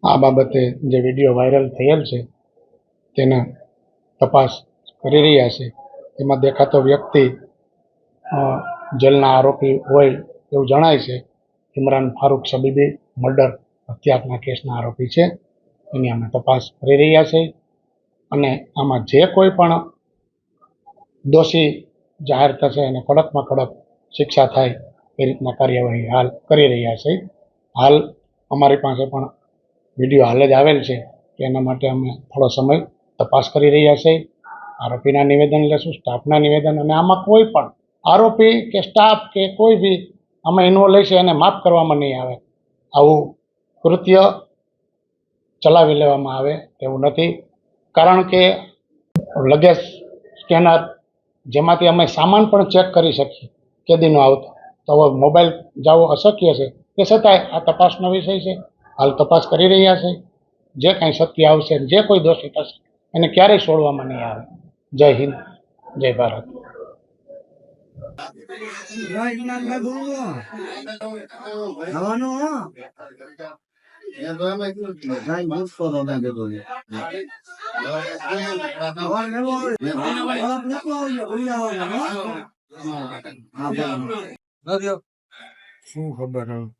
આ બાબતે જે વિડીયો વાયરલ થયેલ છે તેના તપાસ કરી રહ્યા છે. તેમાં દેખાતો વ્યક્તિ જેલના આરોપી હોય એવું જણાય છે. ઇમરાન ફારૂક શબીબી મર્ડર હત્યાના કેસના આરોપી છે. એની અમે તપાસ કરી રહ્યા છે અને આમાં જે કોઈ પણ દોષી જાહેર થશે એને કડકમાં કડક શિક્ષા થાય એ રીતના કાર્યવાહી હાલ કરી રહ્યા છે. હાલ અમારી પાસે પણ વિડીયો હાલ જ આવેલ છે કે એના માટે અમે થોડો સમય તપાસ કરી રહ્યા છે. આરોપીના નિવેદન લેશું, સ્ટાફના નિવેદન, અને આમાં કોઈ પણ આરોપી કે સ્ટાફ કે કોઈ બી આમાં ઇન્વોલ્વ છે એને માફ કરવામાં નહીં આવે. આવું કૃત્ય ચલાવી લેવામાં આવે એવું નથી. કારણ કે લગેજ સ્કેનર જેમાંથી અમે સામાન પણ ચેક કરી શકીએ કેદીનો આવતો, તો હવે મોબાઈલ જવો અશક્ય છે. તે છતાંય આ તપાસનો વિષય છે. હાલ તપાસ કરી રહ્યા છે. જે કાંઈ સત્ય આવશે, જે કોઈ દોષિત હશે એને ક્યારેય છોડવામાં નહીં આવે. જય હિન્દ, જય ભારત. શું ખબર